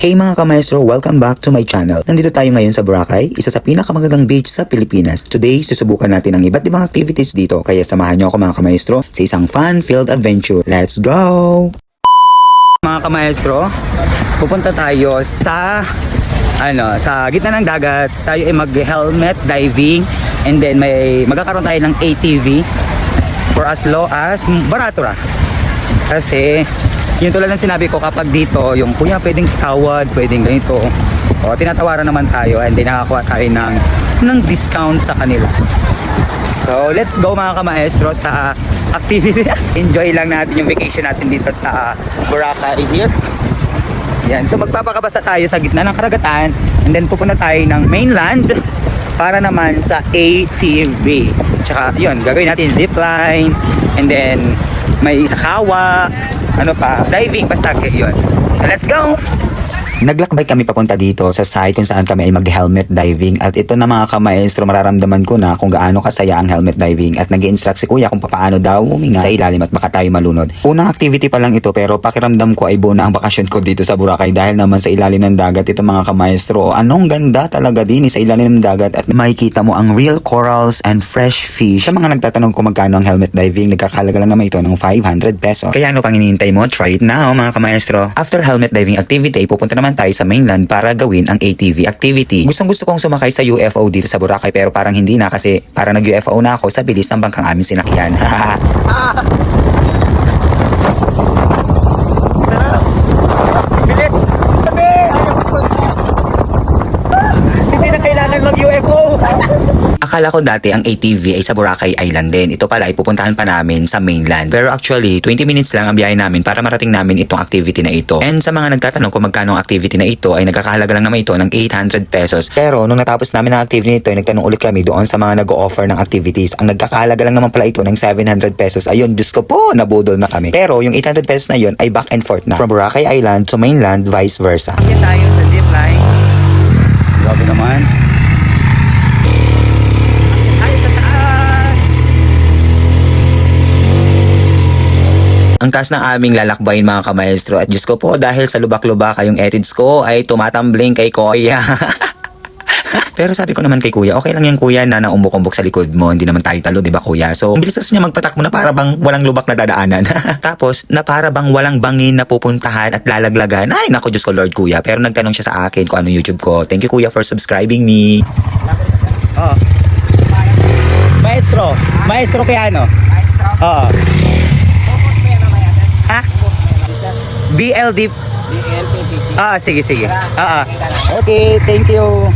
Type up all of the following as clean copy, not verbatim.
Hey mga kamaestro, welcome back to my channel. Nandito tayo ngayon sa Boracay, isa sa pinakamagandang beach sa Pilipinas. Today, susubukan natin ang iba't ibang activities dito, kaya samahan niyo ako mga kamaestro sa isang fun-filled adventure. Let's go! Mga kamaestro, pupunta tayo sa gitna ng dagat. Tayo ay mag-helmet diving and then magkakaroon tayo ng ATV for as low as barato ra. Kasi yung tulad ng sinabi ko, kapag dito yung kuya pwedeng tawad, pwedeng ganito, o tinatawaran naman tayo and then nakakuha tayo ng discount sa kanila. So let's go mga kamaestro sa activity. Enjoy lang natin yung vacation natin dito sa Boracay here. Yan. So magpapakabasa tayo sa gitna ng karagatan and then pupunta tayo ng mainland para naman sa ATV. Tsaka yun, gagawin natin zipline and then may sakawa, diving, basta yun. So let's go! Naglakbay kami papunta dito sa site kung saan kami ay mag-helmet diving at ito na mga kamaestro, mararamdaman ko na kung gaano kasaya ang helmet diving at nag-i-instruct si kuya kung paano daw huminga sa ilalim at baka tayo malunod. Unang activity pa lang ito pero pakiramdam ko ay buo na ang bakasyon ko dito sa Boracay dahil naman sa ilalim ng dagat ito mga kamaestro. Anong ganda talaga din sa ilalim ng dagat at makikita mo ang real corals and fresh fish. Sa mga nagtatanong kung magkano ang helmet diving, nagkakahalaga lang naman ito ng 500 pesos. Kaya ano pang hinihintay mo? Try it now mga kamaestro. After helmet diving activity, pupunta naman tayo sa mainland para gawin ang ATV activity. Gustong-gusto kong sumakay sa UFO dito sa Boracay pero parang hindi na kasi parang nag-UFO na ako sa bilis ng bangkang aming sinakyan. Bilis! Hindi na kailangan mag-UFO! Akala ko dati ang ATV ay sa Boracay Island din. Ito pala ay pupuntahan pa namin sa mainland. Pero actually, 20 minutes lang ang biyahe namin para marating namin itong activity na ito. And sa mga nagtatanong kung magkano ang activity na ito, ay nagkakahalaga lang naman ito ng 800 pesos. Pero nung natapos namin ang activity nito, ay nagtanong ulit kami doon sa mga nag-o-offer ng activities. Ang nagkakahalaga lang naman pala ito ng 700 pesos. Ayun, Diyos ko po, nabudol na kami. Pero yung 800 pesos na yun ay back and forth na. From Boracay Island to mainland, vice versa. Yan tayo sa zipline. Grabe naman. Ang taas ng aming lalakbayin mga kamaestro at Diyos ko po dahil sa lubak-lubak yung etids ko ay tumatambling kay kuya. Pero sabi ko naman kay kuya, okay lang yan kuya na naumbok-umbok sa likod mo, hindi naman tayo talo, di ba kuya? So, ang bilis kasi niya magpatakbo na para bang walang lubak na dadaanan. Tapos, na para bang walang bangin na pupuntahan at lalaglagan. Ay, naku Diyos ko Lord kuya. Pero nagtanong siya sa akin kung ano YouTube ko. Thank you kuya for subscribing me. Oh. Maestro kaya ano? Oo. Ha? BLD. Sige. Okay, thank you.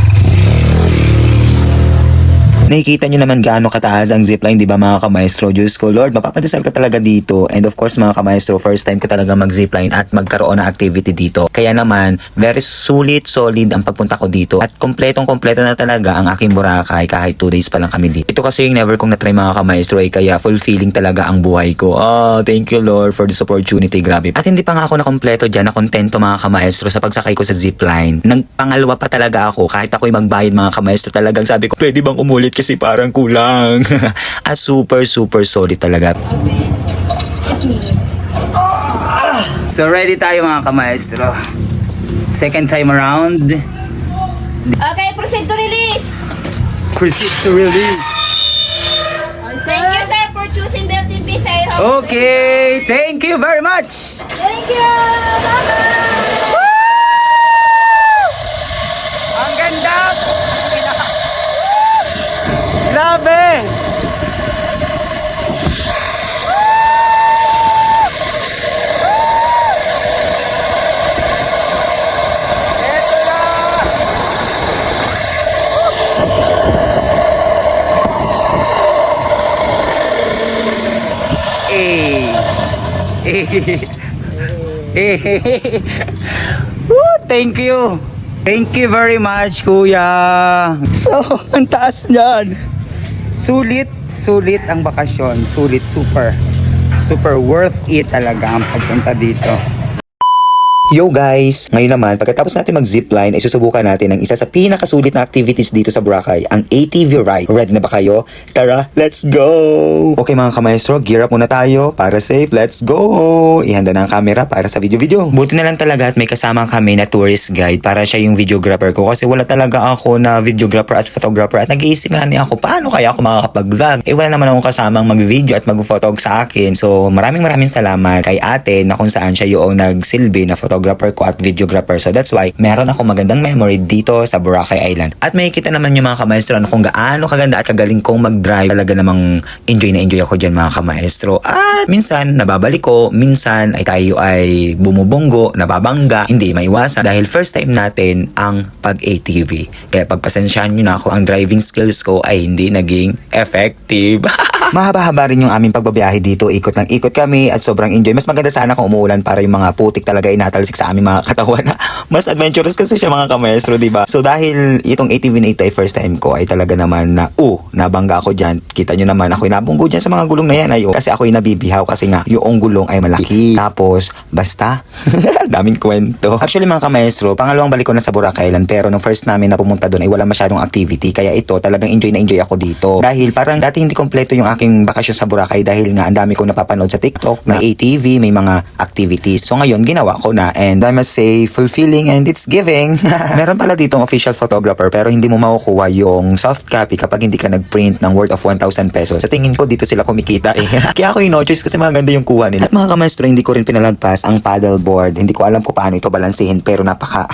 Nakikita nyo naman gaano kataas ang zipline, di ba mga kamaestro? Diyos ko Lord, mapapadasal ka talaga dito. And of course mga kamaestro, first time ko talaga mag-zipline at magkaroon ng activity dito. Kaya naman, very solid ang pagpunta ko dito. At kompletong-kompleto na talaga ang aking Boracay kahit 2 days pa lang kami dito. Ito kasi yung never kong na-try mga kamaestro ay kaya fulfilling talaga ang buhay ko. Thank you Lord for this opportunity, grabe. At hindi pa nga ako nakompleto dyan, nakontento mga kamaestro sa pagsakay ko sa zipline. Nagpangalawa pa talaga ako kahit ako'y magbayad mga kamaestro, talagang sabi ko, pwede bang umulit kasi parang kulang. Super solid talaga. So ready tayo mga kamaestro. Second time around. Okay, proceed to release. Proceed to release. Thank you, sir, for choosing BLTV sa iyo. Okay, thank you very much. Thank you. Bye-bye. Ang ganda. Grabe. Thank you. Thank you very much, kuya. So, ang taas niyan. Sulit ang bakasyon. Super worth it talaga ang pagpunta dito. Yo guys! Ngayon naman, pagkatapos natin mag-zipline, ay susubukan natin ang isa sa pinakasulit na activities dito sa Boracay, ang ATV ride. Ready na ba kayo? Tara, let's go! Okay mga kamaestro, gear up muna tayo para safe. Let's go! Ihanda na ang camera para sa video-video. Buti na lang talaga at may kasama kami na tourist guide para siya yung videographer ko kasi wala talaga ako na videographer at photographer at nag-iisip nga niya ako paano kaya ako makakapag-vlog. Wala naman akong kasamang mag-video at mag-photog sa akin. So maraming salamat kay ate na kung saan siya yung nagsilbi na photographer ko at videographer. So that's why meron ako magandang memory dito sa Boracay Island. At makikita naman yung mga kamaestro na kung gaano kaganda at kagaling kong mag-drive. Talaga namang enjoy na enjoy ako dyan mga kamaestro. At minsan nababalik ko, minsan ay tayo ay bumubonggo, nababangga, hindi maiwasan dahil first time natin ang pag-ATV. Kaya pagpasensyahan nyo na ako, ang driving skills ko ay hindi naging effective. Mahaba-haba rin yung aming pagbabiyahe dito. Ikot ng ikot kami at sobrang enjoy. Mas maganda sana kung umuulan para yung mga putik talaga inatalsik sa aming mga katawan na mas adventurous kasi siya mga kamaestro, diba? So dahil itong ATV na ito ay first time ko ay talaga naman na nabangga ako dyan. Kita nyo naman ako nabunggo dyan sa mga gulong na yan ay kasi ako nabibihaw kasi nga yung gulong ay malaki. Tapos basta daming kwento. Actually mga kamaestro, pangalawang balik ko na sa Boracay Island pero nung first namin na pumunta doon ay wala masyadong activity kaya ito talagang enjoy na enjoy ako dito. Dahil parang dati hindi kompleto yung aking bakasyon sa Boracay dahil nga ang dami kong napapanood sa TikTok na ATV, may mga activities. So ngayon ginawa ko na and I must say fulfilling and it's giving. Meron pala ditong official photographer pero hindi mo makukuha yung soft copy kapag hindi ka nag-print ng worth of 1,000 pesos. Sa tingin ko dito sila kumikita eh. Kaya ako yung no choice kasi maganda yung kuha nila. At mga kamaestro, hindi ko rin pinalagpas ang paddleboard. Hindi ko alam kung paano ito balansehin pero napaka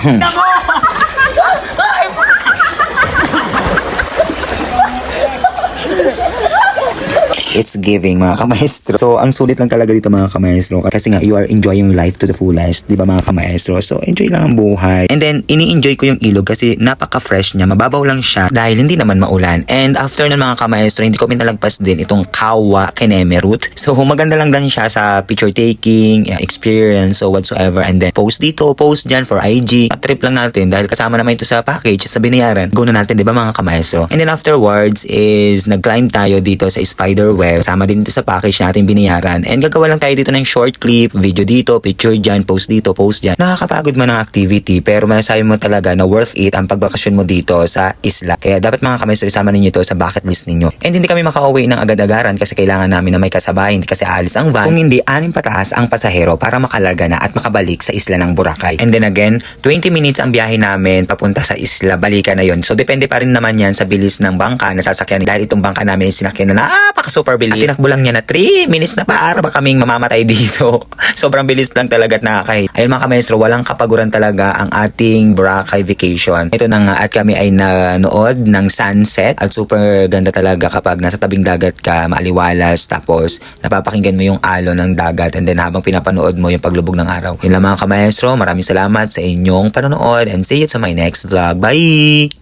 it's giving mga kamaestro. So, ang sulit lang talaga dito mga kamaestro kasi nga you are enjoying life to the fullest, di ba mga kamaestro? So, enjoy lang ang buhay. And then, ini-enjoy ko yung ilog kasi napaka-fresh niya. Mababaw lang siya dahil hindi naman maulan. And after ng mga kamaestro, hindi ko pinalagpas din itong Kawa Keneme route. So, maganda lang din siya sa picture taking, experience, so whatsoever. And then, post dito, post dyan for IG. Trip lang natin dahil kasama naman ito sa package, sa binayaran. Go na natin, di ba mga kamaestro? And then afterwards is nag-climb tayo dito sa spider web. Kasama din ito sa package natin binayaran. And gagawa lang tayo dito ng short clip, video dito, picture dyan, post dito, post dyan. Nakakapagod man ang activity pero masasabi mo talaga na worth it ang pagbakasyon mo dito sa isla. Kaya dapat mga kamaestro, isama ninyo ito sa bucket list ninyo. And hindi kami makauwi ng agad-agaran kasi kailangan namin na may kasabay, hindi kasi aalis ang van. Kung hindi, 6 pataas ang pasahero para makalarga na at makabalik sa isla ng Boracay. And then again, 20 minutes ang biyahe namin papunta sa isla, balikan na yon. So depende pa rin naman yan sa bilis ng bangka na sasakyan. Dahil itong bangka namin yung sinakyan na napaka-super bilis. At tinakbo lang niya na 3 minutes na para ba kaming mamamatay dito. Sobrang bilis lang talaga at nakakahit. Ayun mga kamaestro, walang kapaguran talaga ang ating Boracay vacation. Ito na nga at kami ay nanood ng sunset at super ganda talaga kapag nasa tabing dagat ka, maaliwalas, tapos napapakinggan mo yung alon ng dagat and then habang pinapanood mo yung paglubog ng araw. Yun lang mga kamaestro, maraming salamat sa inyong panonood and see you to my next vlog. Bye!